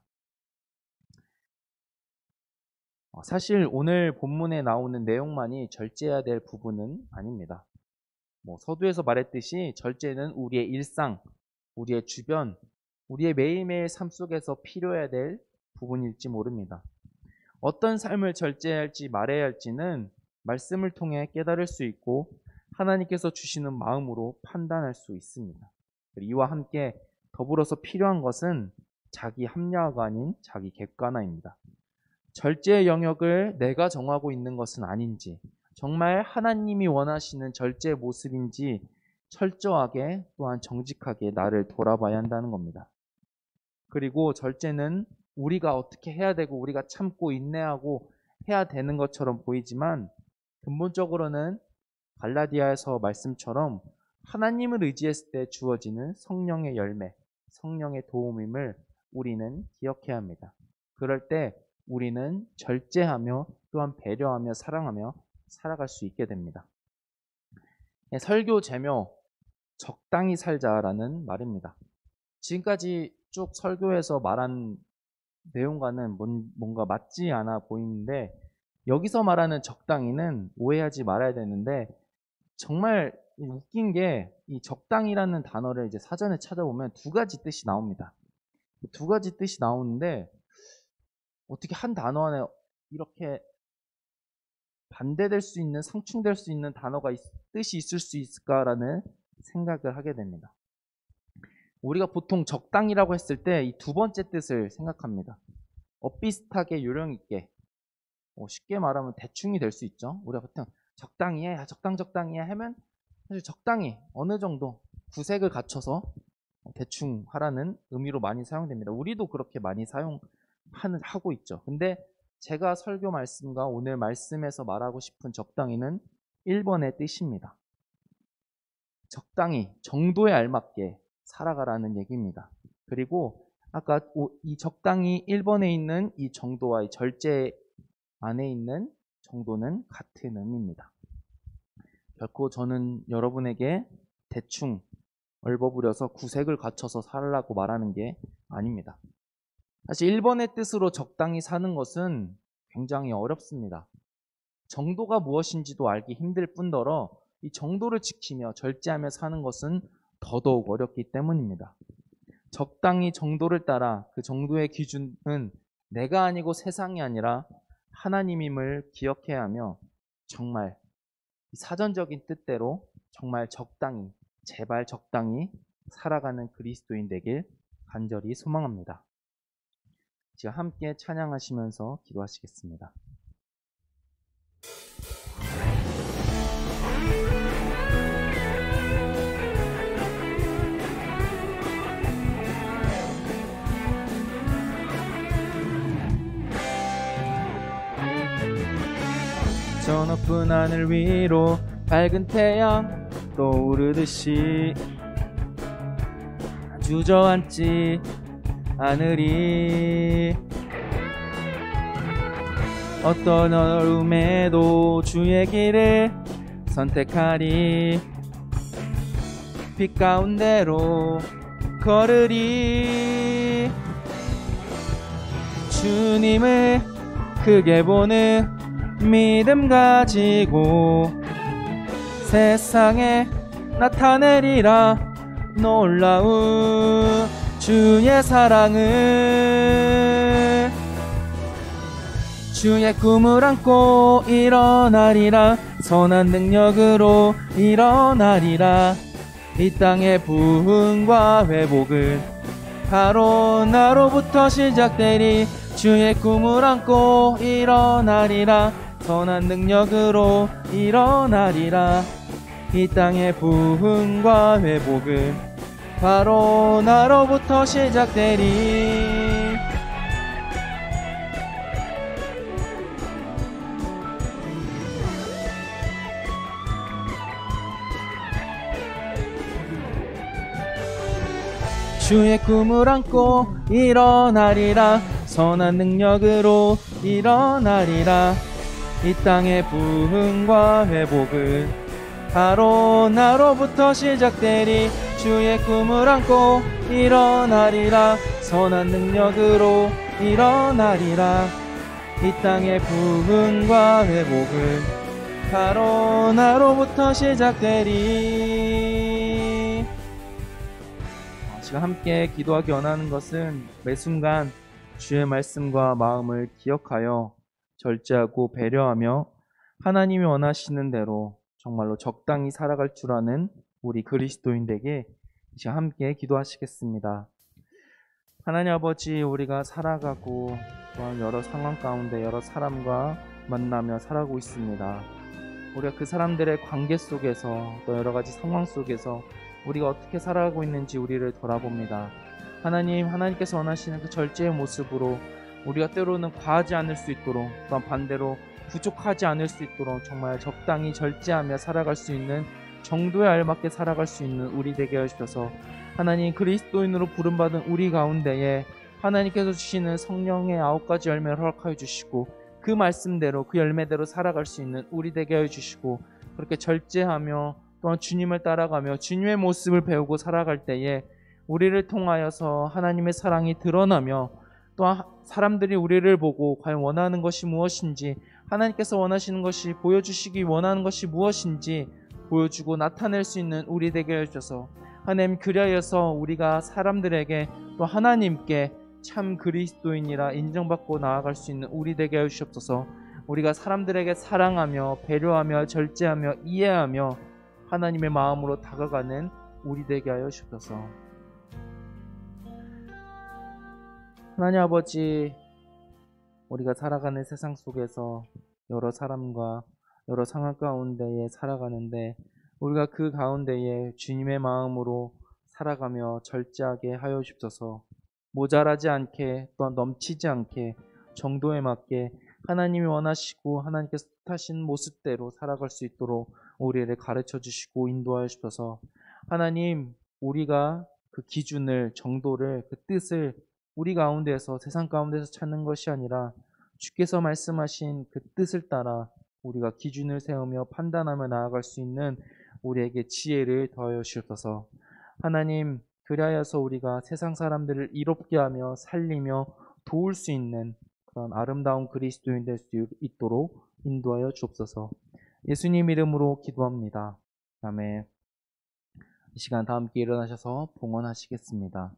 사실 오늘 본문에 나오는 내용만이 절제해야 될 부분은 아닙니다. 서두에서 말했듯이 절제는 우리의 일상, 우리의 주변, 우리의 매일매일 삶 속에서 필요해야 될 부분일지 모릅니다. 어떤 삶을 절제해야 할지 말해야 할지는 말씀을 통해 깨달을 수 있고 하나님께서 주시는 마음으로 판단할 수 있습니다. 이와 함께 더불어서 필요한 것은 자기 합리화가 아닌 자기 객관화입니다. 절제의 영역을 내가 정하고 있는 것은 아닌지, 정말 하나님이 원하시는 절제의 모습인지 철저하게 또한 정직하게 나를 돌아봐야 한다는 겁니다. 그리고 절제는 우리가 어떻게 해야 되고 우리가 참고 인내하고 해야 되는 것처럼 보이지만 근본적으로는 갈라디아에서 말씀처럼 하나님을 의지했을 때 주어지는 성령의 열매, 성령의 도움임을 우리는 기억해야 합니다. 그럴 때 우리는 절제하며 또한 배려하며 사랑하며 살아갈 수 있게 됩니다. 설교 제목, 적당히 살자라는 말입니다. 지금까지 쭉 설교에서 말한 내용과는 뭔가 맞지 않아 보이는데 여기서 말하는 적당히는 오해하지 말아야 되는데 정말 웃긴 게 이 적당이라는 단어를 이제 사전에 찾아보면 두 가지 뜻이 나옵니다. 두 가지 뜻이 나오는데 어떻게 한 단어 안에 이렇게 반대될 수 있는, 상충될 수 있는 단어가 뜻이 있을 수 있을까라는 생각을 하게 됩니다. 우리가 보통 적당이라고 했을 때 이 두 번째 뜻을 생각합니다. 엇비슷하게 요령 있게, 쉽게 말하면 대충이 될 수 있죠. 우리가 보통 적당히 해, 적당히 해 하면 사실 적당히 어느 정도 구색을 갖춰서 대충 하라는 의미로 많이 사용됩니다. 우리도 그렇게 많이 하고 있죠. 근데 제가 설교 말씀과 오늘 말씀에서 말하고 싶은 적당히는 1번의 뜻입니다. 적당히, 정도에 알맞게 살아가라는 얘기입니다. 그리고 아까 이 적당히 1번에 있는 이 정도와 이 절제 안에 있는 정도는 같은 의미입니다. 결코 저는 여러분에게 대충 얼버무려서 구색을 갖춰서 살라고 말하는 게 아닙니다. 사실 1번의 뜻으로 적당히 사는 것은 굉장히 어렵습니다. 정도가 무엇인지도 알기 힘들 뿐더러 이 정도를 지키며 절제하며 사는 것은 더더욱 어렵기 때문입니다. 적당히 정도를 따라 그 정도의 기준은 내가 아니고 세상이 아니라 하나님임을 기억해야 하며 정말 사전적인 뜻대로 정말 적당히, 제발 적당히 살아가는 그리스도인 되길 간절히 소망합니다. 지금 함께 찬양하시면서 기도하시겠습니다. 저 높은 하늘 위로 밝은 태양 떠오르듯이 주저앉지 않으리. 어떤 어려움에도 주의 길을 선택하리. 빛 가운데로 걸으리. 주님을 크게 보는 믿음 가지고 세상에 나타내리라. 놀라운 주의 사랑을. 주의 꿈을 안고 일어나리라. 선한 능력으로 일어나리라. 이 땅의 부흥과 회복은 바로 나로부터 시작되리. 주의 꿈을 안고 일어나리라. 선한 능력으로 일어나리라. 이 땅의 부흥과 회복은 바로 나로부터 시작되리. 주의 꿈을 안고 일어나리라. 선한 능력으로 일어나리라. 이 땅의 부흥과 회복은 바로 나로부터 시작되리. 주의 꿈을 안고 일어나리라. 선한 능력으로 일어나리라. 이 땅의 부흥과 회복은 바로 나로부터 시작되리. 지금 함께 기도하기 원하는 것은 매 순간 주의 말씀과 마음을 기억하여 절제하고 배려하며 하나님이 원하시는 대로 정말로 적당히 살아갈 줄 아는 우리 그리스도인에게 이제 함께 기도하시겠습니다. 하나님 아버지, 우리가 살아가고 또한 여러 상황 가운데 여러 사람과 만나며 살아가고 있습니다. 우리가 그 사람들의 관계 속에서 또 여러 가지 상황 속에서 우리가 어떻게 살아가고 있는지 우리를 돌아봅니다. 하나님께서 원하시는 그 절제의 모습으로 우리가 때로는 과하지 않을 수 있도록, 또한 반대로 부족하지 않을 수 있도록 정말 적당히 절제하며 살아갈 수 있는 정도에 알맞게 살아갈 수 있는 우리 되게 하셔서 하나님, 그리스도인으로 부름받은 우리 가운데에 하나님께서 주시는 성령의 9가지 열매를 허락하여 주시고 그 말씀대로 그 열매대로 살아갈 수 있는 우리 되게 해주시고, 그렇게 절제하며 또한 주님을 따라가며 주님의 모습을 배우고 살아갈 때에 우리를 통하여서 하나님의 사랑이 드러나며 또한 사람들이 우리를 보고 과연 원하는 것이 무엇인지, 하나님께서 원하시는 것이 보여주시기 원하는 것이 무엇인지 보여주고 나타낼 수 있는 우리 되게 해주셔서 하나님, 그리하여서 우리가 사람들에게 또 하나님께 참 그리스도인이라 인정받고 나아갈 수 있는 우리 되게 해주시옵소서. 우리가 사람들에게 사랑하며 배려하며 절제하며 이해하며 하나님의 마음으로 다가가는 우리 되게 하여 주옵소서. 하나님 아버지, 우리가 살아가는 세상 속에서 여러 사람과 여러 상황 가운데에 살아가는데 우리가 그 가운데에 주님의 마음으로 살아가며 절제하게 하여 주옵소서. 모자라지 않게 또한 넘치지 않게 정도에 맞게 하나님이 원하시고 하나님께서 뜻하신 모습대로 살아갈 수 있도록 우리를 가르쳐 주시고 인도하여 주셔서 하나님, 우리가 그 기준을, 정도를, 그 뜻을 우리 가운데에서 세상 가운데서 찾는 것이 아니라 주께서 말씀하신 그 뜻을 따라 우리가 기준을 세우며 판단하며 나아갈 수 있는 우리에게 지혜를 더하여 주옵소서. 하나님, 그리하여서 우리가 세상 사람들을 이롭게 하며 살리며 도울 수 있는 그런 아름다운 그리스도인 될 수 있도록 인도하여 주옵소서. 예수님 이름으로 기도합니다. 아멘. 이 시간 다 함께 일어나셔서 봉헌하시겠습니다.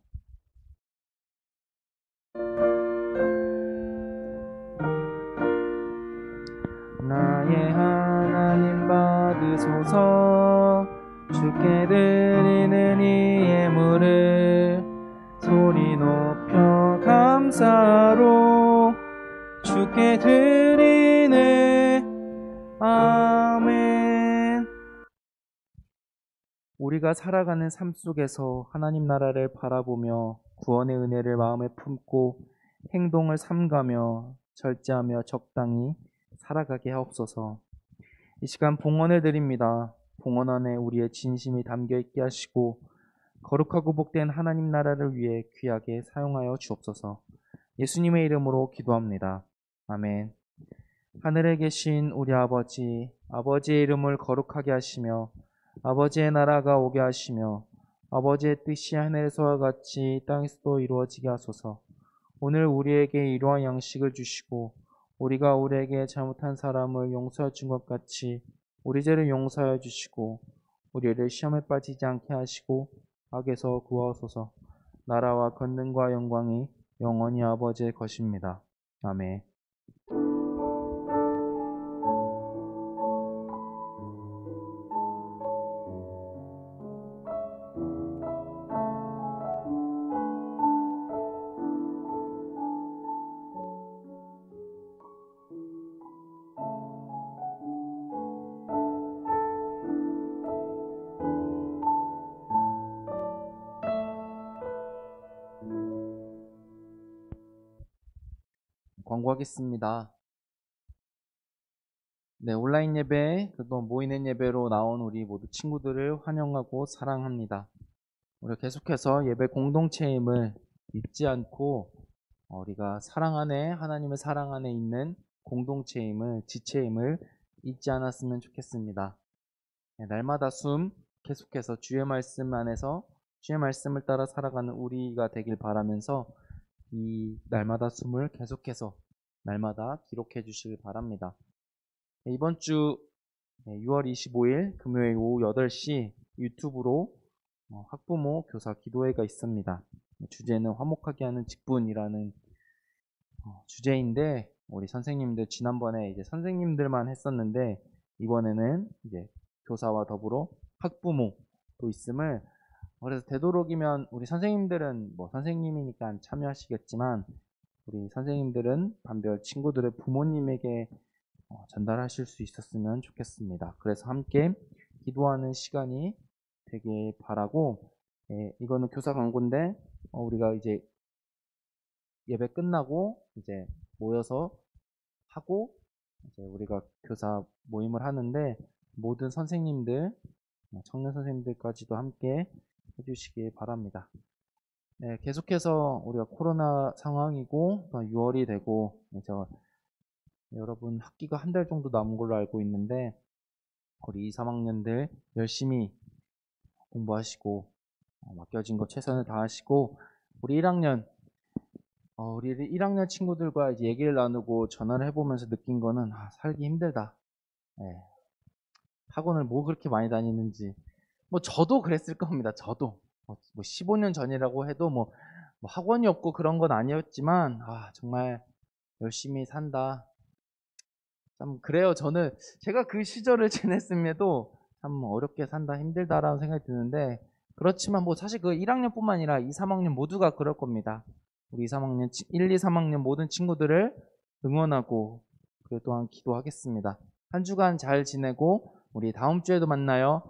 나의 하나님 받으소서. 주께 드리는 이 예물을 소리 높여 감사로 주께 드리네. 아멘. 우리가 살아가는 삶 속에서 하나님 나라를 바라보며 구원의 은혜를 마음에 품고 행동을 삼가며 절제하며 적당히 살아가게 하옵소서. 이 시간 봉헌을 드립니다. 봉헌 안에 우리의 진심이 담겨 있게 하시고 거룩하고 복된 하나님 나라를 위해 귀하게 사용하여 주옵소서. 예수님의 이름으로 기도합니다. 아멘. 하늘에 계신 우리 아버지, 아버지의 이름을 거룩하게 하시며 아버지의 나라가 오게 하시며 아버지의 뜻이 하늘에서와 같이 땅에서도 이루어지게 하소서. 오늘 우리에게 이러한 양식을 주시고 우리가 우리에게 잘못한 사람을 용서해 준 것 같이 우리 죄를 용서하여 주시고 우리를 시험에 빠지지 않게 하시고 악에서 구하소서. 나라와 권능과 영광이 영원히 아버지의 것입니다. 아멘. 권고하겠습니다. 네, 온라인 예배, 또 모이는 예배로 나온 우리 모두 친구들을 환영하고 사랑합니다. 우리가 계속해서 예배 공동체임을 잊지 않고 우리가 사랑 안에, 하나님의 사랑 안에 있는 공동체임을, 지체임을 잊지 않았으면 좋겠습니다. 네, 날마다 숨 계속해서 주의 말씀 안에서 주의 말씀을 따라 살아가는 우리가 되길 바라면서 이 날마다 숨을 계속해서 날마다 기록해 주시길 바랍니다. 네, 이번 주 6월 25일 금요일 오후 8시 유튜브로 학부모 교사 기도회가 있습니다. 주제는 화목하게 하는 직분이라는 주제인데, 우리 선생님들 지난번에 이제 선생님들만 했었는데 이번에는 이제 교사와 더불어 학부모도 있음을, 그래서 되도록이면 우리 선생님들은 뭐 선생님이니까 참여하시겠지만 우리 선생님들은 반별 친구들의 부모님에게 전달하실 수 있었으면 좋겠습니다. 그래서 함께 기도하는 시간이 되길 바라고, 이거는 교사 광고인데 우리가 이제 예배 끝나고 이제 모여서 하고 이제 우리가 교사 모임을 하는데 모든 선생님들, 청년 선생님들까지도 함께 해주시기 바랍니다. 네, 계속해서 우리가 코로나 상황이고 6월이 되고 여러분 학기가 한 달 정도 남은 걸로 알고 있는데 우리 2, 3학년들 열심히 공부하시고 맡겨진 거 최선을 다하시고, 우리 1학년 우리 1학년 친구들과 이제 얘기를 나누고 전화를 해보면서 느낀 거는 살기 힘들다. 네. 학원을 뭐 그렇게 많이 다니는지, 뭐 저도 그랬을 겁니다. 저도 뭐 15년 전이라고 해도 뭐 학원이 없고 그런 건 아니었지만 정말 열심히 산다. 참 그래요. 저는 제가 그 시절을 지냈음에도 참 어렵게 산다, 힘들다라는 생각이 드는데, 그렇지만 뭐 사실 그 1학년뿐만 아니라 2, 3학년 모두가 그럴 겁니다. 우리 2, 3학년 1, 2, 3학년 모든 친구들을 응원하고 그 또한 기도하겠습니다. 한 주간 잘 지내고 우리 다음 주에도 만나요.